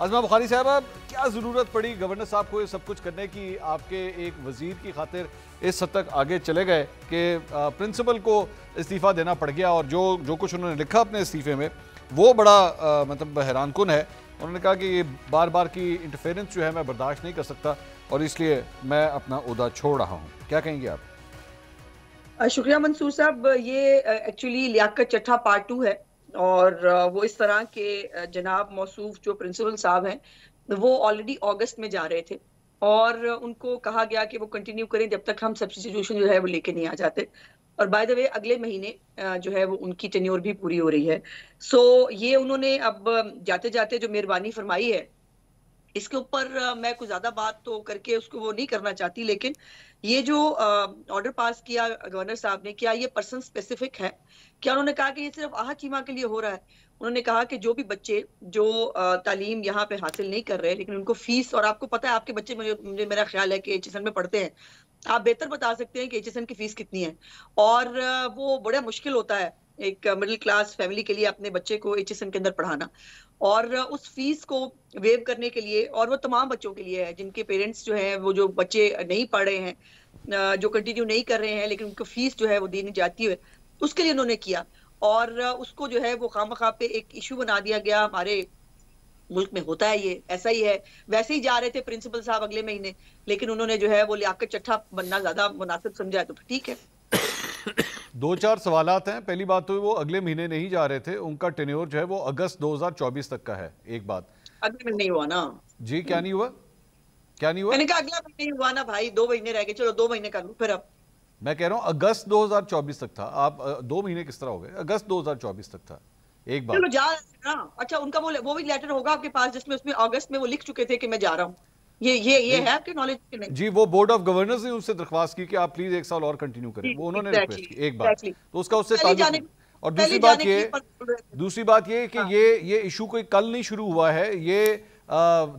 आज़मा बुखारी साहब, क्या ज़रूरत पड़ी गवर्नर साहब को ये सब कुछ करने की? आपके एक वज़ीर की खातिर इस हद तक आगे चले गए कि प्रिंसिपल को इस्तीफ़ा देना पड़ गया, और जो जो कुछ उन्होंने लिखा अपने इस्तीफ़े में वो बड़ा मतलब हैरानकुन है। उन्होंने कहा कि ये बार बार की इंटरफेरेंस जो है मैं बर्दाश्त नहीं कर सकता और इसलिए मैं अपना ओहदा छोड़ रहा हूँ। क्या कहेंगे आप? शुक्रिया मंसूर साहब। ये एक्चुअली लियाकत चट्ठा पार्ट 2 है और वो इस तरह के जनाब मौसूफ जो प्रिंसिपल साहब हैं वो ऑलरेडी अगस्त में जा रहे थे और उनको कहा गया कि वो कंटिन्यू करें जब तक हम सब्स्टिट्यूशन जो है वो लेके नहीं आ जाते। और बाय द वे अगले महीने जो है वो उनकी टेन्योर भी पूरी हो रही है। सो ये उन्होंने अब जाते जाते जो मेहरबानी फरमाई है इसके ऊपर मैं कुछ ज्यादा बात तो करके उसको वो नहीं करना चाहती, लेकिन ये जो ऑर्डर पास किया गवर्नर साहब ने, क्या ये पर्सन स्पेसिफिक है? क्या उन्होंने कहा कि ये सिर्फ आहा चीमा के लिए हो रहा है? उन्होंने कहा कि जो भी बच्चे जो तालीम यहाँ पे हासिल नहीं कर रहे लेकिन उनको फीस, और आपको पता है आपके बच्चे, मुझे मेरा ख्याल है कि एचएसएन में पढ़ते हैं, आप बेहतर बता सकते हैं कि एचएसएन की फीस कितनी है। और वो बड़ा मुश्किल होता है एक मिडिल क्लास फैमिली के लिए अपने बच्चे को एचएसएन के अंदर पढ़ाना, और उस फीस को वेव करने के लिए, और वो तमाम बच्चों के लिए है जिनके पेरेंट्स जो है वो जो बच्चे नहीं पढ़ रहे हैं, जो कंटिन्यू नहीं कर रहे हैं लेकिन उनको फीस जो है वो देनी जाती है, उसके लिए उन्होंने किया। और उसको जो है वो खामखा पे एक इशू बना दिया गया। हमारे मुल्क में होता है, ये ऐसा ही है। वैसे ही जा रहे थे प्रिंसिपल साहब अगले महीने, लेकिन उन्होंने जो है वो लियाकत चट्ठा बनना ज्यादा मुनासिब समझा, तो ठीक है। दो चार सवालात हैं। पहली बात तो वो अगले महीने नहीं जा रहे थे, उनका टेन्योर जो है वो अगस्त 2024 तक का है। एक बात अगले महीने नहीं हुआ ना जी, क्या नहीं हुआ? क्या नहीं हुआ? मैंने कहा अगला महीने ही हुआ ना भाई, 2 महीने रह गए, चलो 2 महीने कर लो फिर। अब मैं कह रहा हूं अगस्त 2024 तक था। आप 2 महीने किस तरह हो गए? अगस्त 2024 तक था। एक चलो बात। जा रहे हैं ना। अच्छा, उनका वो भी लेटर होगा आपके पास जिसमें उसमें अगस्त में वो लिख चुके थे कि मैं जा रहा हूँ। ये नहीं है आपके नॉलेज के? नहीं जी, वो बोर्ड ऑफ गवर्नर्स ने उनसे दरख्वास्त की कि आप प्लीज एक साल और कंटिन्यू करें, जी, वो उन्होंने एग्जैक्टली रिक्वेस्ट की। एक बात एग्जैक्टली। तो उसका उससे पहले ताल्लुक जाने नहीं। और पहले जाने के लिए बोल रहे थे। दूसरी बात ये कि हाँ ये इशू कोई कल नहीं शुरू हुआ है, ये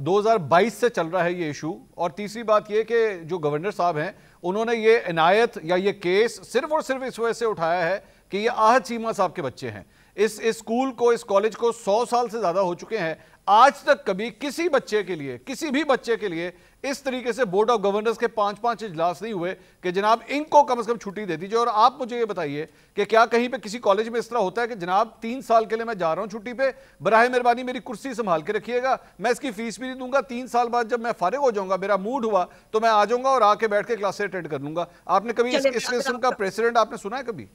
2022 से चल रहा है ये इशू। और तीसरी बात ये कि जो गवर्नर साहब हैं उन्होंने ये इनायत या ये केस सिर्फ और सिर्फ इस वजह से उठाया है कि ये आहत चीमा साहब के बच्चे हैं। इस स्कूल को, इस कॉलेज को 100 साल से ज्यादा हो चुके हैं। आज तक कभी किसी बच्चे के लिए, किसी भी बच्चे के लिए इस तरीके से बोर्ड ऑफ गवर्नर्स के 5-5 इजलास नहीं हुए कि जनाब इनको कम से कम छुट्टी दे दीजिए। और आप मुझे ये बताइए कि क्या कहीं पे किसी कॉलेज में इस तरह होता है कि जनाब 3 साल के लिए मैं जा रहा हूं छुट्टी पे, बराए मेहरबानी मेरी कुर्सी संभाल के रखिएगा, मैं इसकी फीस भी नहीं दूंगा, 3 साल बाद जब मैं फारिग हो जाऊंगा, मेरा मूड हुआ तो मैं आ जाऊंगा और आके बैठ के क्लासेस अटेंड कर लूंगा। आपने कभी चलिए, इस किस्म का प्रेसिडेंट आपने सुना है कभी?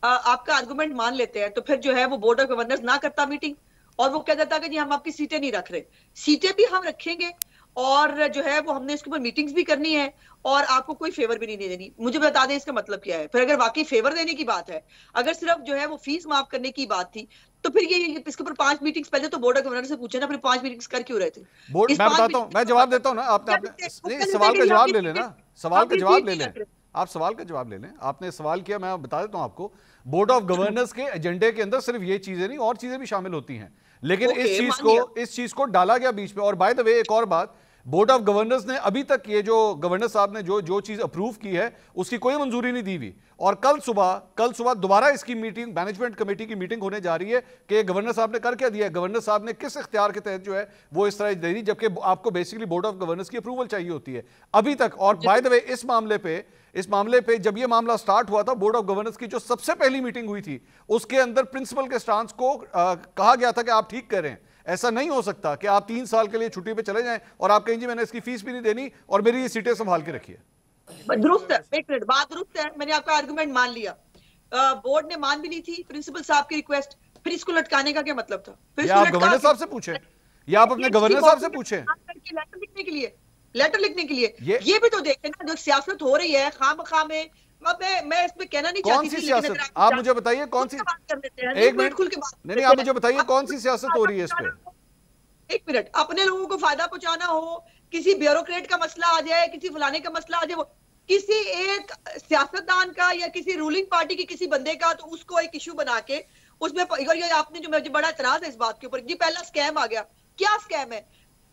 आपका आर्गुमेंट मान लेते हैं, तो फिर जो है वो बोर्ड ऑफ गवर्नर्स ना करता मीटिंग और वो कह देता कि जी हम आपकी सीटें नहीं रख रहे। सीटें भी हम रखेंगे और जो है वो हमने इसके ऊपर मीटिंग्स भी करनी है और आपको कोई फेवर भी नहीं देनी। मुझे बता दें इसका मतलब क्या है? फिर अगर वाकई फेवर देने की बात है, अगर सिर्फ जो है वो फीस माफ करने की बात थी, तो फिर ये इसके ऊपर 5 मीटिंग्स पहले तो बोर्ड ऑफ गवर्नर से पूछे ना, फिर 5 मीटिंग्स कर क्यों रहे थे? बोर्ड, इस मैं 5 बताता हूं, मैं जवाब देता हूं ना। आपने आपने नहीं, सवाल का जवाब ले लेना, सवाल का जवाब ले लें। आप सवाल का जवाब ले लें। आपने सवाल किया, मैं बता देता हूं आपको। बोर्ड ऑफ गवर्नर्स के एजेंडे के अंदर सिर्फ ये चीजें नहीं और चीजें भी शामिल होती हैं, लेकिन इस चीज को डाला गया बीच में। और बाय द वे एक और बात, बोर्ड ऑफ गवर्नर्स ने अभी तक ये जो गवर्नर साहब ने जो चीज अप्रूव की है उसकी कोई मंजूरी नहीं दी हुई। और कल सुबह दोबारा इसकी मीटिंग, मैनेजमेंट कमेटी की मीटिंग होने जा रही है कि गवर्नर साहब ने कर क्या दिया है, गवर्नर साहब ने किस इख्तियार के तहत जो है वो इस तरह दे दी, जबकि आपको बेसिकली बोर्ड ऑफ गवर्नर्स की अप्रूवल चाहिए होती है अभी तक। और बाय द वे इस मामले पे जब ये मामला स्टार्ट हुआ था, बोर्ड ऑफ गवर्नर्स की जो सबसे पहली मीटिंग हुई थी उसके अंदर प्रिंसिपल के स्टांस को कहा गया था कि आप ठीक कर रहे हैं। ऐसा नहीं हो सकता कि आप 3 साल के लिए छुट्टी पे चले जाएं और आप कहें जी मैंने इसकी फीस भी नहीं देनी और मेरी ये सीटें संभाल के रखिए। दुरुस्त है, एक मिनट, बात दुरुस्त है, मैंने आपका आर्गुमेंट मान लिया। बोर्ड ने मान भी ली थी प्रिंसिपल साहब की रिक्वेस्ट, फिर इसको लटकाने का क्या मतलब था? फिर या आप गवर्नर साहब से पूछें, या आप अपने गवर्नर साहब से पूछें लेटर लिखने के लिए ये भी तो देखें ना, जो सियासत हो रही है खामखा में। अब मैं इसमें कहना नहीं चाहती थी, सियासत आप मुझे बताइए कौन सी? एक मिनट खुल के बात नहीं, आप मुझे बताइए कौन सी सियासत हो रही है इस पे? एक मिनट, अपने लोगों को फायदा पहुंचाना हो, किसी ब्यूरोक्रेट का मसला आ जाए, किसी फलाने का मसला आ जाए, वो किसी एक सियासतदान का या किसी रूलिंग पार्टी के किसी बंदे का, तो उसको एक इशू बना के उसमें ये आपने, जो मुझे बड़ा एतराज है इस बात के ऊपर, जी पहला स्कैम आ गया। क्या स्कैम है?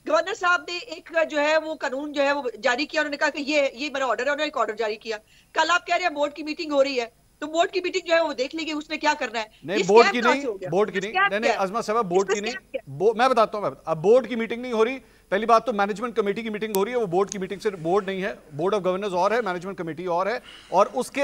गवर्नर साहब ने एक जो है वो कानून जो है वो जारी किया, उन्होंने कहा कि ये मेरा ऑर्डर है, उन्होंने एक ऑर्डर जारी किया। कल आप कह रहे हैं बोर्ड की मीटिंग हो रही है, तो बोर्ड की मीटिंग जो है वो देख लीजिए, उसमें क्या करना है। नहीं, बोर्ड की नहीं, बोर्ड की नहीं, नहीं अज़मा साहब, बोर्ड की नहीं, मैं बताता हूं, अब बोर्ड की मीटिंग नहीं हो रही। पहली बात तो मैनेजमेंट कमेटी की मीटिंग हो रही है, वो बोर्ड की मीटिंग से बोर्ड नहीं है, बोर्ड ऑफ गवर्नर्स और है, मैनेजमेंट कमेटी और है। और उसके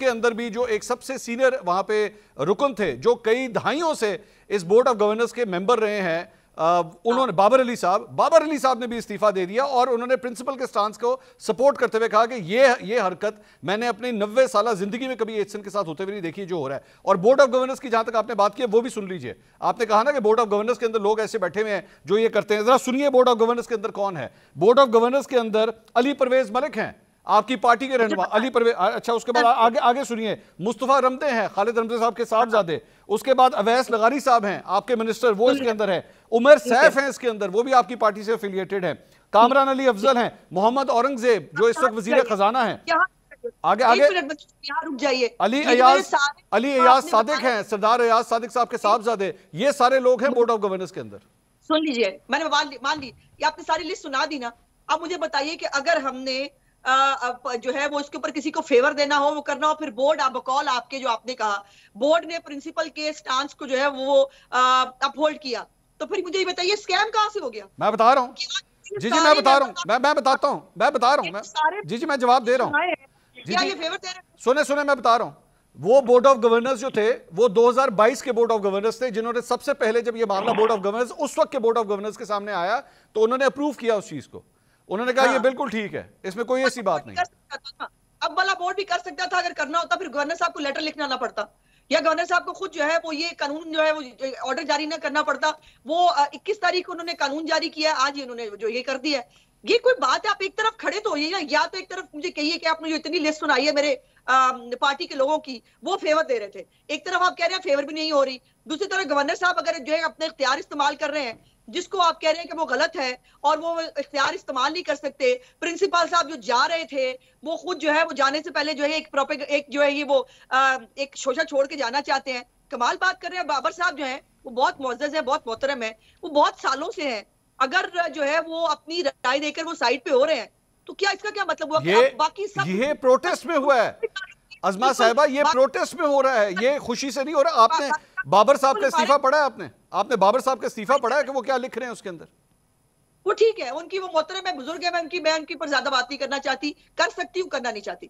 अंदर भी जो एक सबसे सीनियर वहां पे रुकन थे, जो कई दहाइयों से इस बोर्ड ऑफ गवर्नर्स के मेंबर रहे हैं, उन्होंने बाबर अली साहब ने भी इस्तीफा दे दिया और उन्होंने प्रिंसिपल के स्टांस को सपोर्ट करते हुए कहा कि ये हरकत मैंने अपनी 90 साल जिंदगी में कभी एचसन के साथ होते हुए नहीं देखी जो हो रहा है। और बोर्ड ऑफ गवर्नर्स की जहां तक आपने बात की है वो भी सुन लीजिए। आपने कहा ना कि बोर्ड ऑफ गवर्नर्स के अंदर लोग ऐसे बैठे हुए हैं जो ये करते हैं, जरा सुनिए बोर्ड ऑफ गवर्नर्स के अंदर कौन है। बोर्ड ऑफ गवर्नर्स के अंदर अली परवेज मलिक हैं, आपकी पार्टी के रहनुमा अली परवेज। अच्छा, उसके बाद आगे सुनिए, मुस्तफा रमदे हैं, खालिद रमदे साहब के साहबजादे। उसके बाद अवैस लगारी साहब हैं, आपके मिनिस्टर, वो इसके अंदर है। उमर सैफ हैं इसके अंदर, वो भी आपकी पार्टी से एफिलिएटेड है। कामरान अली अफजल हैं, मोहम्मद औरंगजेब जो इस वक्त वजीर खजाना है। आगे रुक जाइए, अली अयाज सादिक हैं, सरदार अयाज सादिक साहब के साहबजादे। ये सारे लोग हैं बोर्ड ऑफ गवर्नर्स के अंदर। सुन लीजिए, मैंने मान ली ये आपने सारी लिस्ट सुना दी ना। अब मुझे बताइए कि अगर हमने जो है वो इसके ऊपर किसी को फेवर देना हो, वो करना हो, फिर बोर्ड बकौल आपके जो आपने कहा बोर्ड ने प्रिंसिपल के स्टांस को जो है वो अपहोल्ड किया, तो फिर मुझे ये बताइए स्कैम कहां से हो गया? मैं बता रहा हूं जी, मैं बता रहा हूं, मैं बताता हूं, जी मैं जवाब दे रहा हूं क्या ये फेवर दे रहे हैं? सुने मैं बता रहा हूं। वो बोर्ड ऑफ गवर्नर्स जो थे वो 2022 के बोर्ड ऑफ गवर्नर्स थे, जिन्होंने सबसे पहले जब ये मामला बोर्ड ऑफ गवर्नर्स उस वक्त के बोर्ड ऑफ गवर्नर्स के सामने आया तो उन्होंने अप्रूव किया उस चीज को। उन्होंने कहा ये बिल्कुल ठीक है, इसमें कोई ऐसी बात नहीं। अब वाला बोर्ड भी कर सकता था, अगर करना होता फिर गवर्नर साहब को लेटर लिखना ना पड़ता, या गवर्नर साहब को खुद जो है वो ये कानून जो है वो ऑर्डर जारी ना करना पड़ता। वो 21 तारीख को उन्होंने कानून जारी किया, आज ही उन्होंने जो ये कर दिया है। ये कोई बात है? आप एक तरफ खड़े तो होइए ना, या तो एक तरफ मुझे कहिए कि आपने जो इतनी लिस्ट सुनाई है मेरे पार्टी के लोगों की, वो फेवर दे रहे थे, एक तरफ आप कह रहे हैं फेवर भी नहीं हो रही, दूसरी तरफ गवर्नर साहब अगर जो है अपने इख्तियार इस्तेमाल कर रहे हैं जिसको आप कह रहे हैं कि वो गलत है और वो इख्तियार इस्तेमाल नहीं कर सकते। प्रिंसिपल साहब जो जा रहे थे वो खुद जो है वो जाने से पहले जो है एक जो है ये वो एक शोशा छोड़ के जाना चाहते हैं। कमाल बात कर रहे हैं। बाबर साहब जो है वो बहुत मुअज़्ज़ज़ है, बहुत मोहतरम है, वो बहुत सालों से हैं। अगर जो है वो अपनी राय देकर वो साइड पे हो रहे हैं तो क्या इसका क्या मतलब हुआ? बाकी सब ये प्रोटेस्ट में हुआ है अज़मा साहिबा, ये प्रोटेस्ट में हो रहा है, ये खुशी से नहीं हो रहा। आपने बाबर साहब का इस्तीफा पढ़ा है? आपने बाबर साहब का इस्तीफा पढ़ा है कि वो क्या लिख रहे हैं उसके अंदर? वो ठीक है, उनकी वो मोहतरम है, बुजुर्ग है, मैं उनकी पर ज्यादा बात नहीं करना चाहती, कर सकती हूँ, करना नहीं चाहती।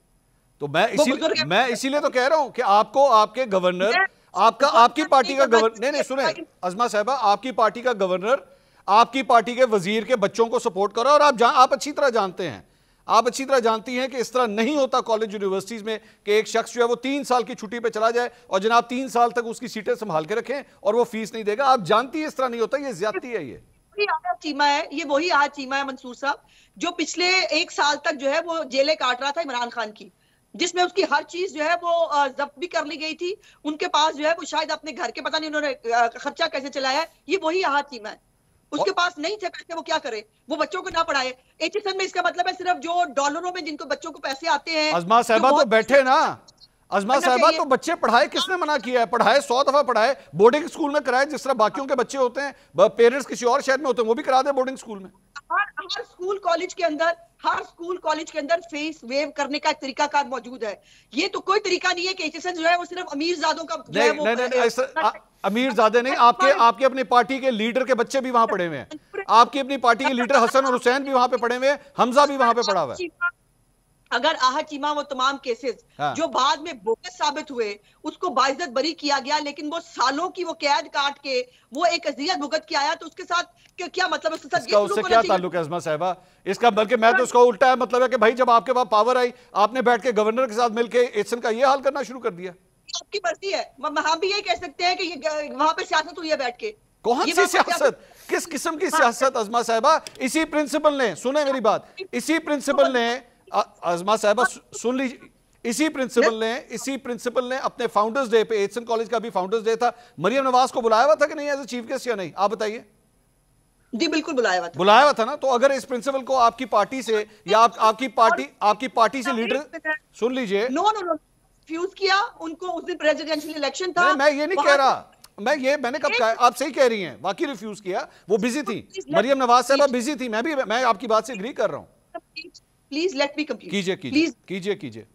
तो मैं इसीलिए तो कह रहा हूं कि आपको आपके गवर्नर, आपकी पार्टी का गवर्नर, नहीं सुने अज़मा साहिबा, आपकी पार्टी का गवर्नर आपकी पार्टी के वजीर के बच्चों को सपोर्ट करो। और आप अच्छी तरह जानते हैं, आप अच्छी तरह जानती हैं कि इस तरह नहीं होता कॉलेज यूनिवर्सिटीज में कि एक शख्स जो है वो 3 साल की छुट्टी पे चला जाए और जनाब 3 साल तक उसकी सीटें संभाल के रखें और वो फीस नहीं देगा। आप जानती है इस तरह नहीं होता, ये ज्यादती है। ये वही आहा चीमा है मंसूर साहब, जो पिछले 1 साल तक जो है वो जेलें काट रहा था इमरान खान की, जिसमें उसकी हर चीज जो है वो जब्त भी कर ली गई थी। उनके पास जो है वो शायद अपने घर के पता नहीं उन्होंने खर्चा कैसे चलाया है, ये वही आहा चीमा है। उसके पास नहीं थे पैसे, वो क्या करे? वो बच्चों को ना पढ़ाए। एचएसएन में इसका मतलब है सिर्फ जो डॉलरों में जिनको बच्चों को पैसे आते हैं। अज़मा साहिबा तो बैठे ना, अज़मा साहिबा तो बच्चे पढ़ाए, किसने मना किया है? पढ़ाए, 100 दफा पढ़ाए, बोर्डिंग स्कूल में कराए, जिस तरह बाकियों के बच्चे होते हैं, पेरेंट्स किसी और शहर में होते हैं, वो भी करा दे बोर्डिंग स्कूल में। हर स्कूल कॉलेज के अंदर फेस वेव करने का एक तरीकाकार मौजूद है। ये तो कोई तरीका नहीं है कि एचएसएन जो है वो सिर्फ अमीरजादों का जो है वो अमीरजादे नहीं, आपके अपनी पार्टी के लीडर के बच्चे भी वहां पढ़े हुए हैं। आपकी अपनी पार्टी के लीडर हसन और हुसैन भी वहां पे पढ़े हुए हैं, हमजा भी वहां पे पढ़ा हुआ है। अगर आहा चीमा वो तमाम केसेस जो बाद में बोगस साबित हुए उसको बाइज्जत बरी किया गया, लेकिन वो सालों की वो कैद काट के वो एक अज़ियत भुगत के आया, तो उसके साथ क्या मतलब है? उससे क्या ताल्लुक है अज़मा साहिबा इसका? बल्कि मैं तो उसका उल्टा है, मतलब है कि भाई जब आपके पास पावर आई आपने बैठ के गवर्नर के साथ मिलकर एचएसएन का ये हाल करना शुरू कर दिया। आपकी मर्जी है, हम भी यही कह सकते हैं कि वहां पे सियासत हुई है बैठ के। कौन सी सियासत? किस किस्म की सियासत अज़मा साहिबा? इसी प्रिंसिपल ने, सुने मेरी बात, इसी प्रिंसिपल ने, अज़मा साहिबा सुन लीजिए, इसी प्रिंसिपल ने अपने फाउंडर्स डे पे, एचएसएन कॉलेज का भी फाउंडर्स डे था, मरियम नवाज को बुलाया हुआ था कि नहीं एज ए चीफ गेस्ट या नहीं? आप बताइए। जी बिल्कुल बुलाया हुआ था ना। तो अगर इस प्रिंसिपल को आपकी पार्टी से या आपकी पार्टी से लीडर, सुन लीजिए, फ्यूज किया उनको, उस दिन प्रेसिडेंशियल इलेक्शन था। मैं ये नहीं कह रहा, मैंने कब कहा? आप सही कह रही हैं, वाकई रिफ्यूज किया, वो बिजी थी, मरियम नवाज साहब बिजी थी, मैं आपकी बात से एग्री कर रहा हूं। Please let me complete. कीजिए।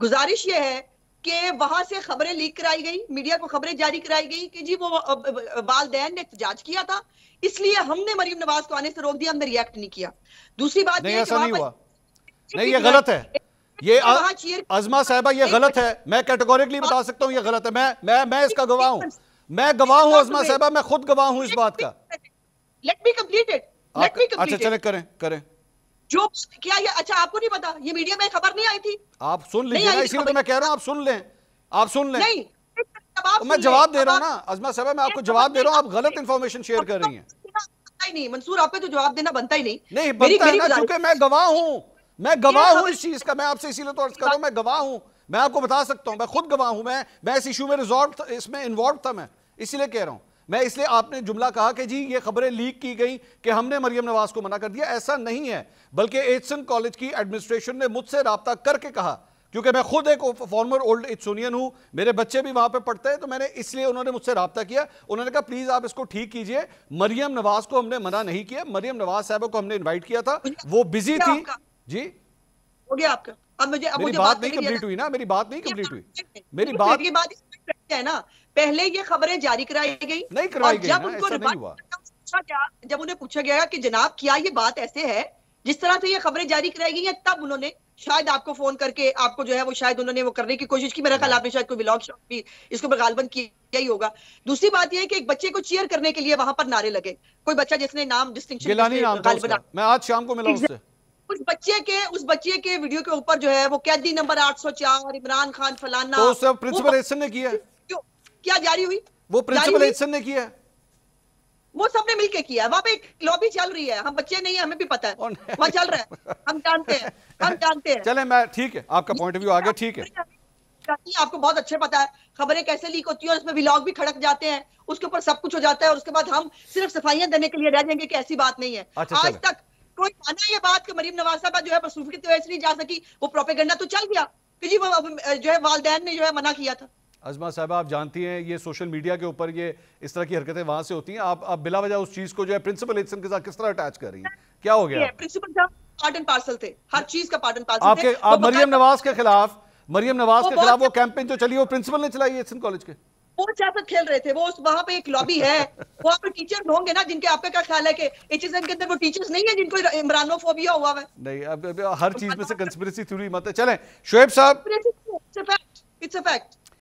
गुजारिश ये है कि वहां से खबरें लीक कराई गई, मीडिया को खबरें जारी कराई गई कि जी वो वालदैन ने एहतजाज किया था, इसलिए हमने मरियम नवाज को आने से रोक दिया, हमने रिएक्ट नहीं किया। दूसरी बात नहीं, ये ऐसा नहीं हुआ, नहीं, ये गलत है, ये अज़मा साहिबा ये गलत है, मैं कैटेगोरिकली बता सकता हूं ये गलत है, मैं इसका गवाह हूं, मैं गवाह हूं अज़मा साहिबा, मैं खुद गवाह हूं इस बात का। Let me complete it, let me complete. अच्छा चले, करें जो क्या ये, अच्छा आपको नहीं पता, ये मीडिया में खबर नहीं आई थी? आप सुन लीजिए ना, इसीलिए तो मैं कह रहा हूं आप सुन लें, आप सुन लें। नहीं, मैं जवाब दे रहा हूं ना अज़मा साहिबा, मैं आपको जवाब दे रहा हूं, आप गलत इंफॉर्मेशन शेयर कर रही हैं। नहीं मंसूर, आप पे तो जवाब देना बनता ही नहीं। नहीं बनता है ना, क्योंकि मैं गवाह हूं, मैं गवाह हूं इस चीज का, मैं आपसे इसीलिए तो अर्ज कर रहा हूं, मैं गवाह हूं, मैं आपको बता सकता हूं, मैं खुद गवाह हूं, मैं इस इशू में इसमें इन्वॉल्व था, मैं इसीलिए कह रहा हूं। मैं इसलिए आपने जुमला कहा कि जी ये खबरें लीक की गई कि हमने मरियम नवाज को मना कर दिया, ऐसा नहीं है, बल्कि एचसन कॉलेज की एडमिनिस्ट्रेशन ने मुझसे राब्ता करके कहा, क्योंकि मैं खुद एक फॉर्मर ओल्ड एचसोनियन हूं, मेरे बच्चे भी वहां पे पढ़ते हैं, तो मैंने इसलिए उन्होंने मुझसे राब्ता किया, उन्होंने कहा प्लीज आप इसको ठीक कीजिए, मरियम नवाज को हमने मना नहीं किया, मरियम नवाज साहब को हमने इन्वाइट किया था, वो बिजी थी। जी हो गया आपका, अब मेरी बात नहीं कंप्लीट हुई ना, मेरी बात नहीं कंप्लीट हुई, मेरी बात है ना, पहले ये खबरें जारी कराई गई, नहीं करवाई गई, जब उनको जब उन्हें पूछा गया कि जनाब क्या ये बात ऐसे है जिस तरह से ये खबरें जारी कराई गई हैं, तब उन्होंने शायद आपको फोन करके आपको जो है वो शायद उन्होंने वो करने की कोशिश की, मेरा ख्याल आपने शायद कोई व्लॉग शॉट भी इसको गालबन किया ही होगा। दूसरी बात ये है कि एक बच्चे को चीयर करने के लिए वहां पर नारे लगे, कोई बच्चा जिसने नाम डिस्टिंक्शन, गिलानी नाम था उसका, मैं आज शाम को मिला उससे, उस बच्चे के वीडियो के ऊपर जो है वो कैदी नंबर 804 इमरान खान फलाना, तो सब प्रिंसिपल एचसन ने किया है, क्या जारी हुई, वो प्रिंसिपल एचसन ने किया है, वो सबने मिलके किया है, वहां पे एक लॉबी चल रही है, हम बच्चे नहीं है, हमें भी पता है वहां चल रहा है, हम जानते हैं। चले, मैं ठीक है, आपका पॉइंट ऑफ व्यू आ गया, ठीक है, आपको बहुत अच्छे पता है खबरें कैसे लीक होती है और उसमें व्लॉग भी खड़क जाते हैं, उसके ऊपर सब कुछ हो जाता है और उसके बाद हम सिर्फ सफाइयां देने के लिए रह जाएंगे कि ऐसी बात नहीं है। आज तक कोई माना ये बात कि मरियम नवाज साहबा जो है मसरूफी की वजह से नहीं जा सकी, वो प्रोपेगेंडा तो चल गया कि जी वो जो है वालदैन ने जो है मना किया था। अज़मा साहबा आप जानती हैं ये सोशल मीडिया के ऊपर ये इस तरह की हरकतें वहां से होती हैं, आप बिला वजह उस चीज को जो है प्रिंसिपल एचसन के साथ किस तरह अटैच कर रही हैं, क्या हो गया? प्रिंसिपल साहब पार्ट एंड पार्सल थे, हर चीज का पार्ट एंड पार्सल थे। आप मरियम नवाज के खिलाफ वो कैंपेन जो चली वो प्रिंसिपल ने चलाई एचसन कॉलेज के, वो सियासत खेल रहे थे, वो वहां पे एक लॉबी है, वो आप टीचर होंगे ना जिनके, आपका क्या ख्याल है कि एचएसएन के अंदर वो टीचर्स नहीं है जिनको इमरानोफोबिया हुआ है? नहीं, अब हर चीज में से कंस्पिरेसी थ्योरी मत है। चलें शोएब साहब, इट्स अ फैक्ट।